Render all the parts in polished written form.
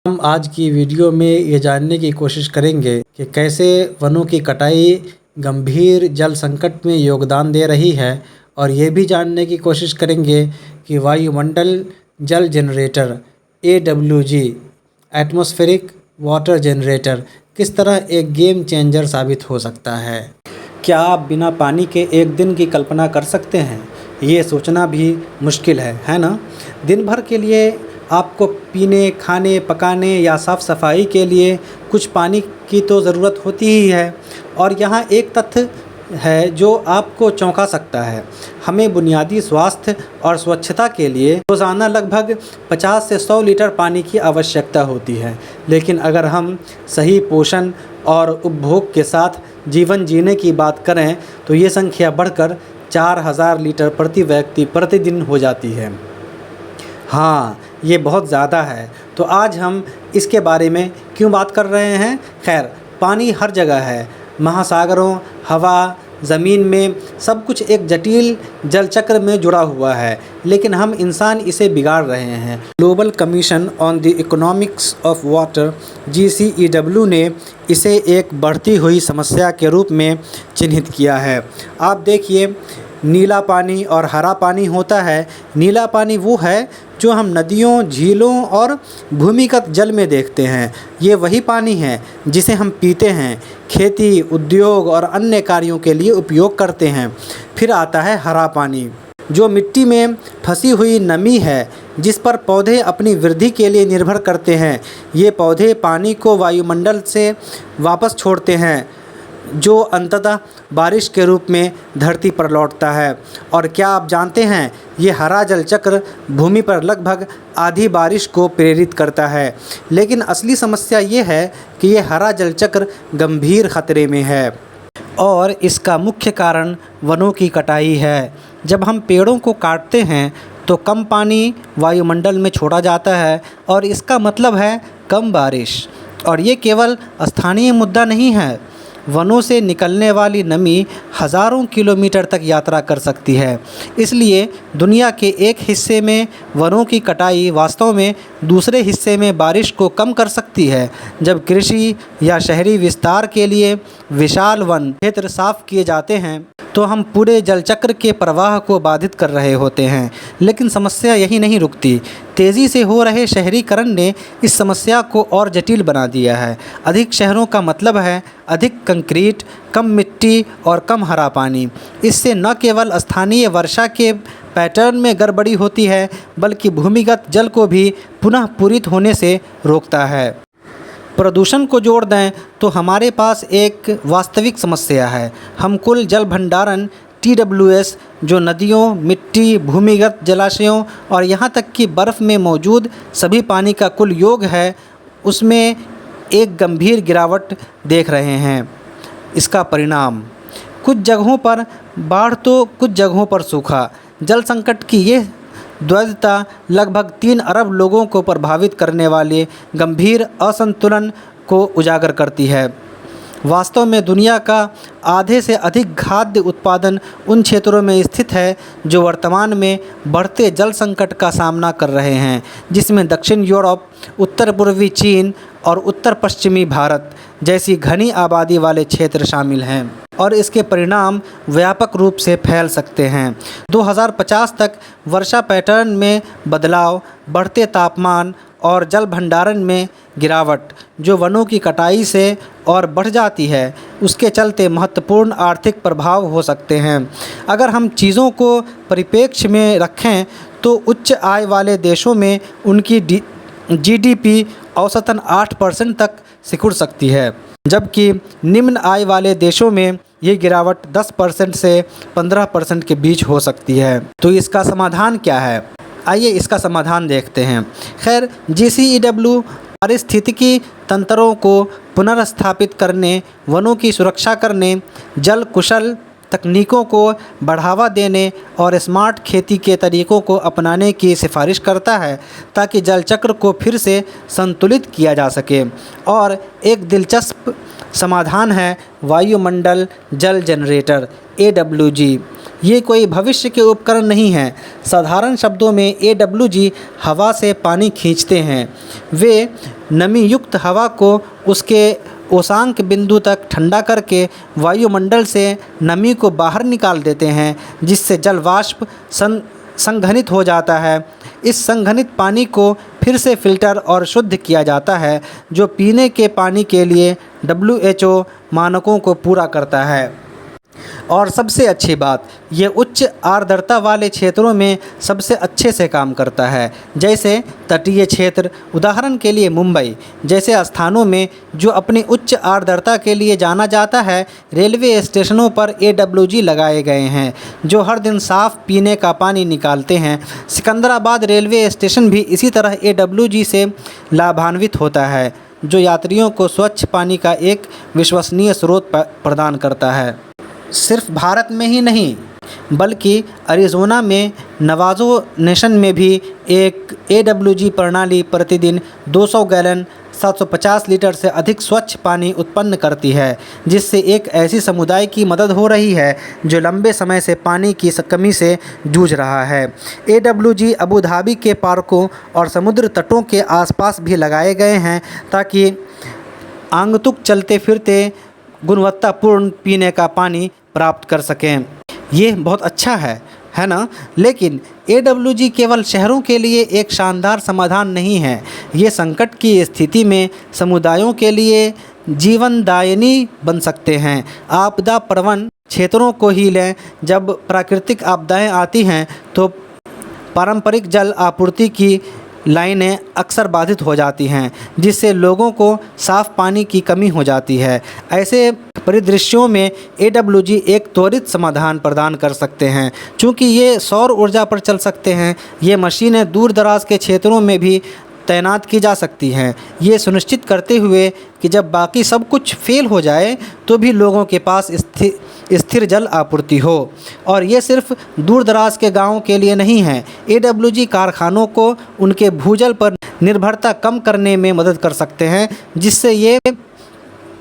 हम आज की वीडियो में ये जानने की कोशिश करेंगे कि कैसे वनों की कटाई गंभीर जल संकट में योगदान दे रही है और ये भी जानने की कोशिश करेंगे कि वायुमंडल जल generator AWG atmospheric water generator किस तरह एक गेम चेंजर साबित हो सकता है। क्या आप बिना पानी के एक दिन की कल्पना कर सकते हैं? ये सोचना भी मुश्किल है ना? दिन भर के लिए आपको पीने, खाने, पकाने या साफ़ सफाई के लिए कुछ पानी की तो ज़रूरत होती ही है। और यहाँ एक तथ्य है जो आपको चौंका सकता है। हमें बुनियादी स्वास्थ्य और स्वच्छता के लिए रोज़ाना लगभग 50 से 100 लीटर पानी की आवश्यकता होती है। लेकिन अगर हम सही पोषण और उपभोग के साथ जीवन जीने की बात करें तो ये संख्या बढ़कर 4000 लीटर प्रति व्यक्ति प्रतिदिन हो जाती है। हाँ, ये बहुत ज़्यादा है। तो आज हम इसके बारे में क्यों बात कर रहे हैं? खैर, पानी हर जगह है। महासागरों, हवा, ज़मीन में सब कुछ एक जटिल जल चक्र में जुड़ा हुआ है, लेकिन हम इंसान इसे बिगाड़ रहे हैं। Global commission on the economics of water GCEW ने इसे एक बढ़ती हुई समस्या के रूप में चिन्हित किया है। आप देखिए, नीला पानी और हरा पानी होता है। नीला पानी वो है जो हम नदियों, झीलों और भूमिगत जल में देखते हैं। ये वही पानी है जिसे हम पीते हैं, खेती, उद्योग और अन्य कार्यों के लिए उपयोग करते हैं। फिर आता है हरा पानी, जो मिट्टी में फंसी हुई नमी है जिस पर पौधे अपनी वृद्धि के लिए निर्भर करते हैं। ये पौधे पानी को वायुमंडल से वापस छोड़ते हैं, जो अंततः बारिश के रूप में धरती पर लौटता है। और क्या आप जानते हैं, ये हरा जल चक्र भूमि पर लगभग आधी बारिश को प्रेरित करता है। लेकिन असली समस्या ये है कि ये हरा जल चक्र गंभीर खतरे में है और इसका मुख्य कारण वनों की कटाई है। जब हम पेड़ों को काटते हैं तो कम पानी वायुमंडल में छोड़ा जाता है और इसका मतलब है कम बारिश। और ये केवल स्थानीय मुद्दा नहीं है। वनों से निकलने वाली नमी हज़ारों किलोमीटर तक यात्रा कर सकती है। इसलिए दुनिया के एक हिस्से में वनों की कटाई वास्तव में दूसरे हिस्से में बारिश को कम कर सकती है। जब कृषि या शहरी विस्तार के लिए विशाल वन क्षेत्र साफ किए जाते हैं तो हम पूरे जलचक्र के प्रवाह को बाधित कर रहे होते हैं। लेकिन समस्या यही नहीं रुकती। तेज़ी से हो रहे शहरीकरण ने इस समस्या को और जटिल बना दिया है। अधिक शहरों का मतलब है अधिक कंक्रीट, कम मिट्टी और कम हरा पानी। इससे न केवल स्थानीय वर्षा के पैटर्न में गड़बड़ी होती है, बल्कि भूमिगत जल को भी पुनः पूरित होने से रोकता है। प्रदूषण को जोड़ दें तो हमारे पास एक वास्तविक समस्या है। हम कुल जल भंडारण TWS, जो नदियों, मिट्टी, भूमिगत जलाशयों और यहाँ तक कि बर्फ़ में मौजूद सभी पानी का कुल योग है, उसमें एक गंभीर गिरावट देख रहे हैं। इसका परिणाम कुछ जगहों पर बाढ़ तो कुछ जगहों पर सूखा। जल संकट की ये द्वैतता लगभग 3 अरब लोगों को प्रभावित करने वाले गंभीर असंतुलन को उजागर करती है। वास्तव में दुनिया का आधे से अधिक खाद्य उत्पादन उन क्षेत्रों में स्थित है जो वर्तमान में बढ़ते जल संकट का सामना कर रहे हैं, जिसमें दक्षिण यूरोप, उत्तर पूर्वी चीन और उत्तर पश्चिमी भारत जैसी घनी आबादी वाले क्षेत्र शामिल हैं। और इसके परिणाम व्यापक रूप से फैल सकते हैं। 2050 तक वर्षा पैटर्न में बदलाव, बढ़ते तापमान और जल भंडारण में गिरावट, जो वनों की कटाई से और बढ़ जाती है, उसके चलते महत्वपूर्ण आर्थिक प्रभाव हो सकते हैं। अगर हम चीज़ों को परिप्रेक्ष्य में रखें तो उच्च आय वाले देशों में उनकी GDP औसतन 8% तक सिकुड़ सकती है, जबकि निम्न आय वाले देशों में ये गिरावट 10% से 15% के बीच हो सकती है। तो इसका समाधान क्या है? आइए इसका समाधान देखते हैं। खैर, GCEW पारिस्थितिकी तंत्रों को पुनर्स्थापित करने, वनों की सुरक्षा करने, जल कुशल तकनीकों को बढ़ावा देने और स्मार्ट खेती के तरीक़ों को अपनाने की सिफारिश करता है ताकि जल चक्र को फिर से संतुलित किया जा सके। और एक दिलचस्प समाधान है वायुमंडल जल जनरेटर AWG। ये कोई भविष्य के उपकरण नहीं हैं। साधारण शब्दों में AWG हवा से पानी खींचते हैं। वे नमी युक्त हवा को उसके उषांक बिंदु तक ठंडा करके वायुमंडल से नमी को बाहर निकाल देते हैं, जिससे जल वाष्प संघनित हो जाता है। इस संघनित पानी को फिर से फ़िल्टर और शुद्ध किया जाता है, जो पीने के पानी के लिए WHO मानकों को पूरा करता है। और सबसे अच्छी बात, ये उच्च आर्द्रता वाले क्षेत्रों में सबसे अच्छे से काम करता है, जैसे तटीय क्षेत्र, उदाहरण के लिए मुंबई जैसे स्थानों में जो अपनी उच्च आर्द्रता के लिए जाना जाता है। रेलवे स्टेशनों पर AWG लगाए गए हैं, जो हर दिन साफ़ पीने का पानी निकालते हैं। सिकंदराबाद रेलवे स्टेशन भी इसी तरह AWG से लाभान्वित होता है, जो यात्रियों को स्वच्छ पानी का एक विश्वसनीय स्रोत प्रदान करता है। सिर्फ भारत में ही नहीं, बल्कि अरिज़ोना में नवाज़ो नेशन में भी एक AWG प्रणाली प्रतिदिन 200 गैलन 750 लीटर से अधिक स्वच्छ पानी उत्पन्न करती है, जिससे एक ऐसी समुदाय की मदद हो रही है जो लंबे समय से पानी की कमी से जूझ रहा है। AWG अबू धाबी के पार्कों और समुद्र तटों के आसपास भी लगाए गए हैं, ताकि आगंतुक चलते फिरते गुणवत्तापूर्ण पीने का पानी प्राप्त कर सकें। ये बहुत अच्छा है ना? लेकिन AWG केवल शहरों के लिए एक शानदार समाधान नहीं है। ये संकट की स्थिति में समुदायों के लिए जीवनदायिनी बन सकते हैं। आपदा प्रवण क्षेत्रों को ही लें, जब प्राकृतिक आपदाएं आती हैं तो पारंपरिक जल आपूर्ति की लाइनें अक्सर बाधित हो जाती हैं, जिससे लोगों को साफ़ पानी की कमी हो जाती है। ऐसे परिदृश्यों में AWG एक त्वरित समाधान प्रदान कर सकते हैं। चूँकि ये सौर ऊर्जा पर चल सकते हैं, ये मशीनें दूर दराज के क्षेत्रों में भी तैनात की जा सकती हैं, ये सुनिश्चित करते हुए कि जब बाकी सब कुछ फेल हो जाए तो भी लोगों के पास स्थिर जल आपूर्ति हो। और ये सिर्फ दूर दराज के गाँवों के लिए नहीं है। AWG कारखानों को उनके भूजल पर निर्भरता कम करने में मदद कर सकते हैं, जिससे ये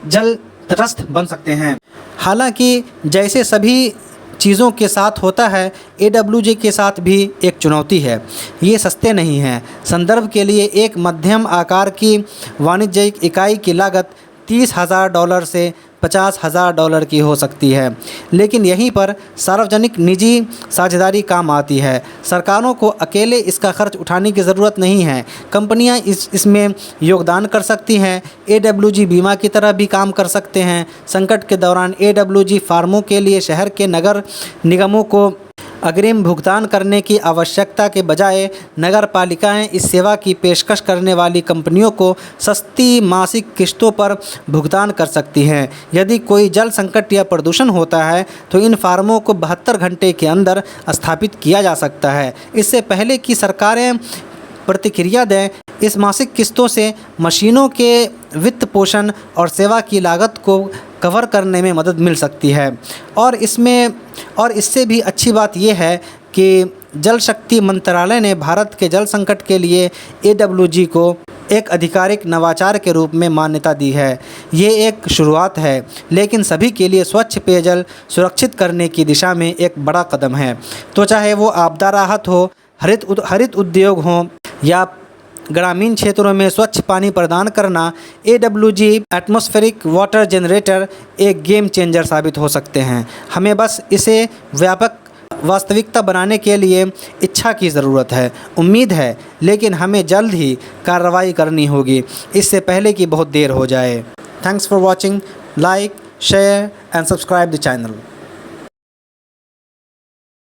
जल तटस्थ बन सकते हैं। हालांकि जैसे सभी चीज़ों के साथ होता है, AWG के साथ भी एक चुनौती है। ये सस्ते नहीं हैं। संदर्भ के लिए, एक मध्यम आकार की वाणिज्यिक इकाई की लागत $30,000 से $50,000 की हो सकती है, लेकिन यहीं पर सार्वजनिक निजी साझेदारी काम आती है। सरकारों को अकेले इसका खर्च उठाने की ज़रूरत नहीं है। कंपनियां इसमें योगदान कर सकती हैं। AWG बीमा की तरह भी काम कर सकते हैं। संकट के दौरान AWG फार्मों के लिए शहर के नगर निगमों को अग्रिम भुगतान करने की आवश्यकता के बजाय नगर पालिकाएँ इस सेवा की पेशकश करने वाली कंपनियों को सस्ती मासिक किस्तों पर भुगतान कर सकती हैं। यदि कोई जल संकट या प्रदूषण होता है तो इन फार्मों को 72 घंटे के अंदर स्थापित किया जा सकता है। इससे पहले कि सरकारें प्रतिक्रिया दें, इस मासिक किस्तों से मशीनों के वित्त पोषण और सेवा की लागत को कवर करने में मदद मिल सकती है। और इससे भी अच्छी बात यह है कि जल शक्ति मंत्रालय ने भारत के जल संकट के लिए AWG को एक आधिकारिक नवाचार के रूप में मान्यता दी है। ये एक शुरुआत है, लेकिन सभी के लिए स्वच्छ पेयजल सुरक्षित करने की दिशा में एक बड़ा कदम है। तो चाहे वो आपदा राहत हो, हरित उद्योग हो या ग्रामीण क्षेत्रों में स्वच्छ पानी प्रदान करना, AWG एटमॉस्फेरिक वाटर जनरेटर एक गेम चेंजर साबित हो सकते हैं। हमें बस इसे व्यापक वास्तविकता बनाने के लिए इच्छा की ज़रूरत है। उम्मीद है, लेकिन हमें जल्द ही कार्रवाई करनी होगी, इससे पहले कि बहुत देर हो जाए। Thanks for watching. Like, share and subscribe the channel.